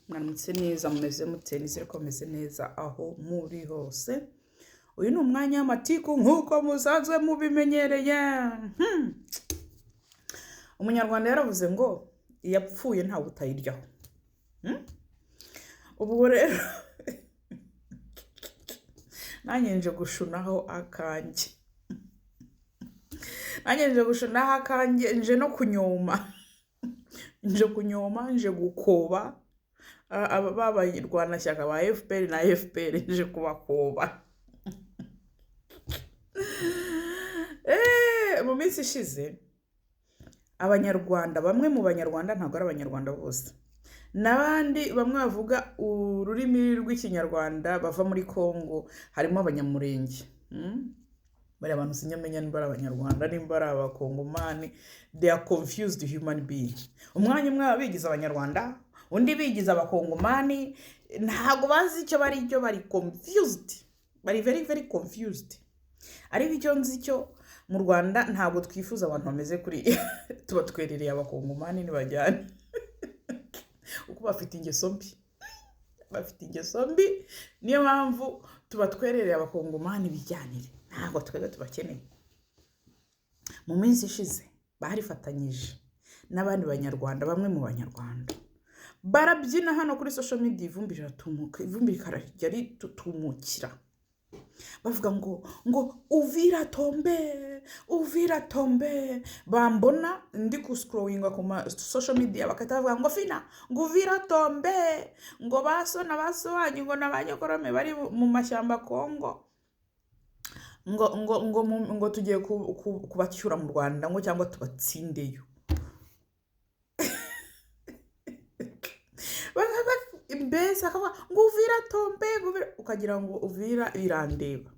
mwaramutse neza mumeze mute nizere ko mumeze neza aho muri hose. Uyu ni umwanya w'amatiku nk'uko musanzwe mubimenyereye. Umunyarwanda yaravuze ngo yapfuye ntawe utayiryaho. Ubwo rero nanjye nje gushunaho akanjye. Nje no kunyoma. Nje gukoba babayirwanashyaka ba FPR na FPR nje kubakoba. Mu minsi ishize abanyarwanda, bamwe mu banyarwanda, ntabwo ari abanyarwanda bose, n'abandi bamwe bavuga ururimi rw'ikinyarwanda bava muri Kongo, harimo abanyamurenge. Bari abantu sinyamenya nimba ari abanyarwanda nimba ari abakongomani. They are confused human being. Umwanya umwe bigize abanyarwanda, undi bigize abakongomani, ntago bazi icyo bari cyo, bari confused, bari very very confused. Ariko icyo nzi cyo mu Rwanda ntabwo twifuza abantu bameze kuri tuba twerereye abakongomani nibajyane uko bafite ingeso mbi, niyo mpamvu tuba twerereye abakongomani bijyanire, ntabwo twebwe tubakeneye. Mu minsi ishize barifatanyije n'abandi banyarwanda, bamwe mu banyarwanda barabyina hano kuri social media, ivumbi riratumuka, ivumbi rikarajya ritutumukira, bavuga ngo Uvira tombe. Bambona ndi kuscrollinga ku social media bakatavuga ngo Fina ngo Uvira tombe, ngo baso na baso wanyu ngo nabanyokorome bari mu mashyamba Kongo, ngo tugiye kubacyura mu Rwanda ngo cyangwa tubatsindeyo. Mbese akavuga ngo Uvira tombe, ukagira ngo Uvira irandeba.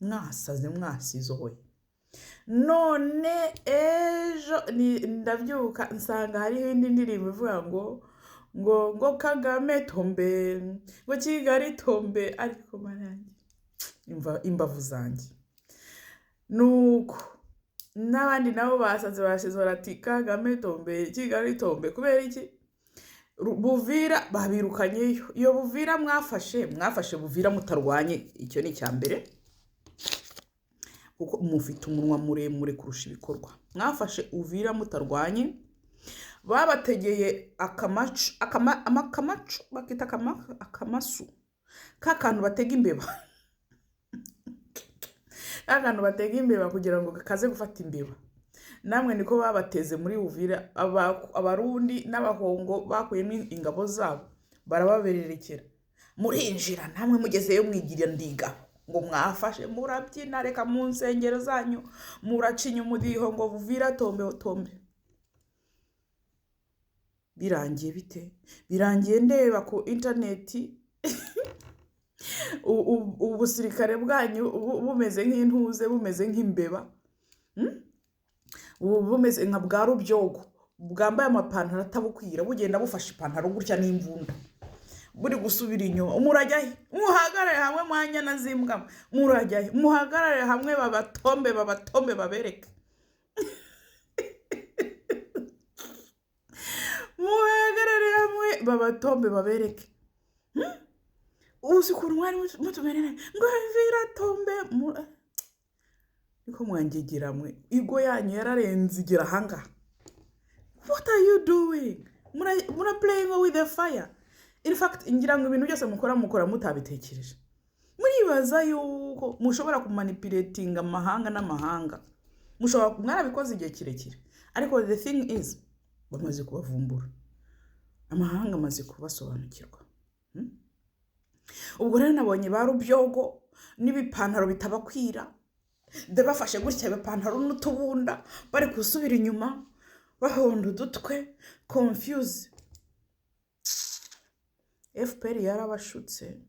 Mwasaze, mwasizohoye. None ejo ndabyuka nsanga hariho indi ndirimbo ivuga ngo Kagame tombe, ngo Kigali tombe. Ariko marangi imbavu zanjye nuko n'abandi nabo basaze bashizora ati Kagame tombe, Kigali tombe. Kubera iki? Buvira babirukanyeyo. Iyo Buvira mwafashe Buvira mutarwanye, icyo ni icyambere, kuko mufite umunwa muremure kurusha ibikorwa. Mwafashe Uvira mutarwanye, babategeye akamacu bakita akamasu, kakantu batega imbeba akantu batega imbeba kugira ngo kaze gufata imbeba. Namwe niko babateze muri Uvira. Abarundi n'abahongo bakuyemo ingabo zabo barababererekera, murinjira namwe mugezeyo mwigirira ndiga ngo mwafashe, murabyina reka mu nsengero zanyu muracinya umudiho ngo Uvira tombe. Birangiye bite? Birangiye ndeba ku interneti ubusirikare bwanyu bumeze nk'intuze, bumeze nk'imbeba, bumeze nka bwa rubyogo bwambaye amapantaro atabukwira, bugenda bufashe ipantaro gutya n'imbunda, buri gusubira inyuma. Murajyahe? Muhagarare hamwe mwanyana zimbwa, murajyahe? Muhagarare hamwe babatombe babereke. Muhagarare hamwe babatombe babereke. Uzi ukuntu mwari mutumerere ngo Uvira tombe, niko mwangigira mwe, igo yanyu yararenze igira hanga. What are you doing? Mura playing with the fire. In fact, ngira ngo ibintu byose mukora mutabitekereje. Muribaza yuko mushobora kumanipulatinga amahanga n'amahanga, mushobora mwarabikoze igihe kirekire, ariko the thing is bamaze kubavumbura, amahanga amaze kubasobanukirwa. Ubwo rero nabonye barubyogo n'ibipantaro bitabakwira, bafashe gutya ibipantaro n'utubunda, bari gusubira inyuma bahonda udutwe, confuse. FPR yarabashutse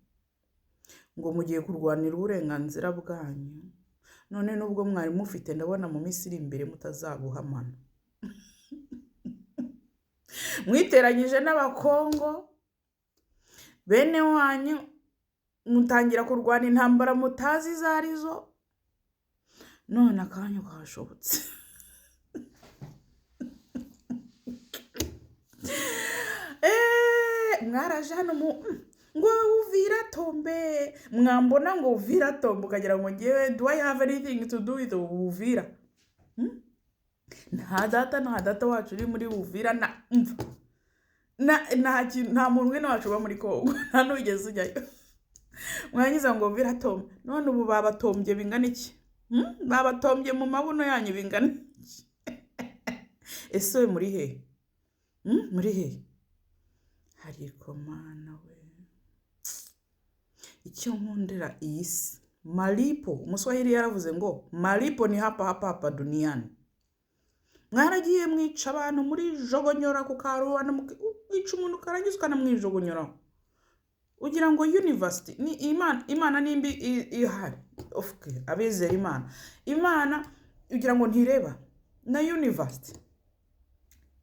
ngo mugiye kurwanira uburenganzira bwanyu, none nubwo mwari mufite ndabona mu minsi iri imbere mutazabuhamana. Mwiteranyije n'abakongo bene wanyu, mutangira kurwana intambara mutazi izo arizo, none akanyu kashobotse. mwaraje hano ngo Uvira tombe, mwambona ngo Uvira tombe ukagira ngo ngewe do I have anything to do with Uvira? Nta data wacu uri muri Uvira nta muntu wene wacu uba muri Kongo, nta n'ugeze ujyayo. Mwangiza ngo Uvira tombe, none ubu babatombye bingana iki? Babatombye mu mabuno yanyu bingana iki? Ese we muri he? Muri he? Ariko mana we, icyo nkundira iyi si malipo. Umuswahili yaravuze ngo malipo ni hapa duniani. Mwaragiye mwica abantu muri jogonyora ku karuhana, mwica umuntu karangiza ukanamwijogonyora. Ugira ngo university ni imana nimbi ihari. Okay, abizera imana ugira ngo ntireba na university.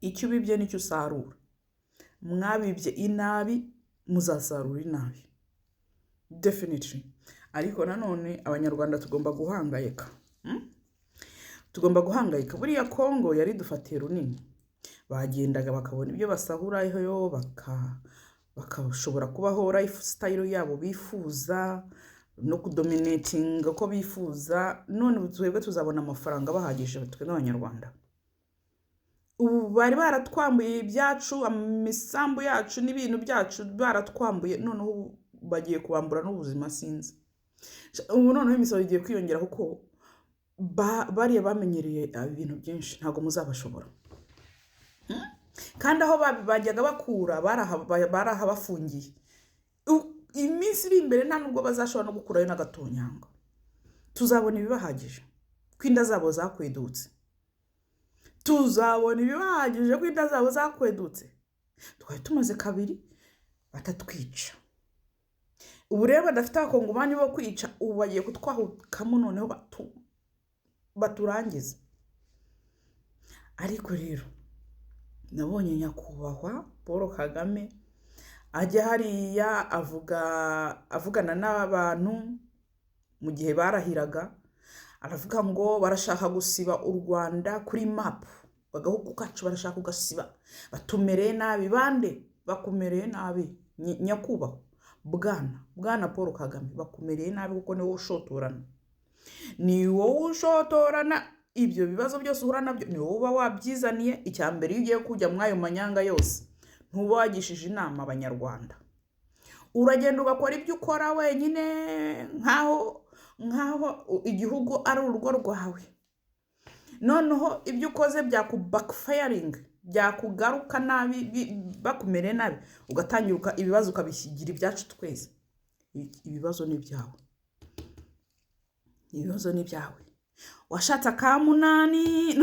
Icyo bibye nicyo usarura. Mwabibye inabi muzasarura inabi, definitely. Ariko nanone abanyarwanda tugomba guhangayika. Tugomba guhangayika. Buriya Kongo yari dufatiye runini. Bagendaga bakabona ibyo basahura yo bakashobora kubaho life style yabo bifuza no kudominating ko bifuza. None twebwe tuzabona amafaranga bahagije twe n'abanyarwanda. Ubu bari baratwambuye ibyacu, imisambu yacu n'ibintu byacu baratwambuye, none ubu bagiye kubambura n'ubuzima sinzi. Ubu none imisoro igiye kwiyongera kuko bariya bamenyereye ibintu byinshi, ntago muzabashobora. Kandi aho bajyaga bakura barahabafungiye. Iminsi iri imbere nta nubwo bazashobora no gukurayo n'agatonyanga. Tuzabona ibibahagije kwinda zabo zakwedutse. Tuzabona ibibahagije kwinda zabo zakwedutse. Twari tumaze kabiri batatwica. Ubu rero badafite abakongomani bo kwica, ubu bagiye kutwahukamo noneho baturangiza. Ariko rero nabonye nyakubahwa Paul Kagame ajya hariya avugana n'abantu mu gihe barahiraga, aravuga ngo barashaka gusiba u Rwanda kuri map, bagahugu kacu barashaka kugasiba, batumereye nabi. Bande bakumereye nabi? Nyakubahwa bwana Paul Kagame, bakumereye nabi kuko ni wowe ushotorana. Ni wowe ushotorana ibyo bibazo byose uhura nabyo, ni wowe uba wabyizaniye. Icyambere iyo ugiye kujya mwayo manyanga yose ntuba wagishije inama abanyarwanda. Uragenda ugakora ibyo ukora wenyine nkaho igihugu ari urugo rwawe. Noneho ibyo ukoze backfiring, byakugaruka nabi, bakumereye nabi, ugatangiruka ibibazo ukabishyigira ibyacu twese. Ibibazo ni byawe. Ibibazo ni byawe. Washatse kamunani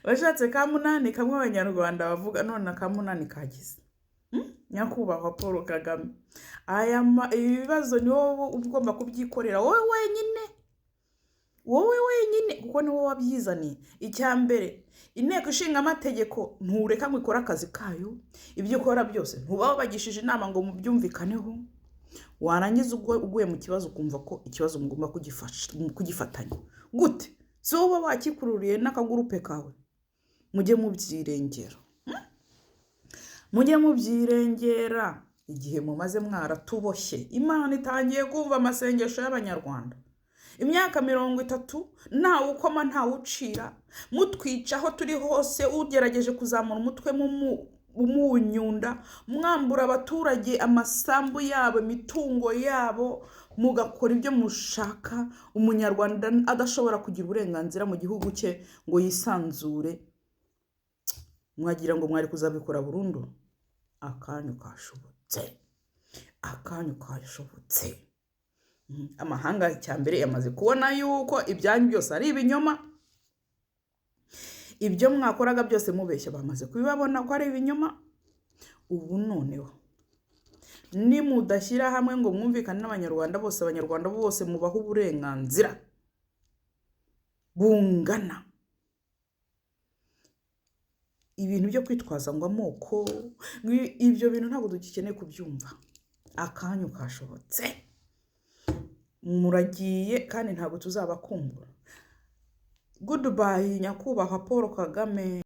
washatse kamunani kamwe abanyarwanda bavuga, none kamunani kagize. Nyakubahwa Paul Kagame, ibibazo ni wowe ugomba kubyikorera wowe wenyine kuko ni wowe wabyizaniye. Icyambere, inteko ishinga amategeko ntureka ngo ikore akazi kayo. Ibyo ukora byose ntuba wabagishije inama ngo mubyumvikaneho. Warangiza uguye mu kibazo ukumva ko ikibazo mugomba kugifatanya. Gute? Si wowe wakikururiye n'akagurupe kawe. Mujye mubyirengera. Mujye mubyirengera igihe mumaze mwaratuboshye. Imana itangiye kumva amasengesho y'abanyarwanda. Imyaka 30 ntawe ukoma ntawe ucira, mutwica aho turi hose, ugerageje kuzamura umutwe mu nyunda, mwambura abaturage amasambu yabo, imitungo yabo, mugakora ibyo mushaka. Umunyarwanda adashobora kugira uburenganzira mu gihugu cye ngo yisanzure. Mwagira ngo mwari kuzabikora burundu? Akanyu kashobotse. Amahanga cyambere yamaze kubona yuko ibyanyu byose ari ibinyoma. Ibyo mwakoraga byose mubeshya bamaze kubibabona ko ari ibinyoma. Ubu noneho nimudashyira hamwe ngo mwumvikane n'abanyarwanda bose, abanyarwanda bose mubaho uburenganzira bungana. Ibintu byo kwitwaza ngo amoko, ibyo bintu ntabwo dukeneye kubyumva. Akanyu kashobotse. Muragiye kandi ntabwo tuzabakumbura. Goodbye nyakubahwa Paul Kagame.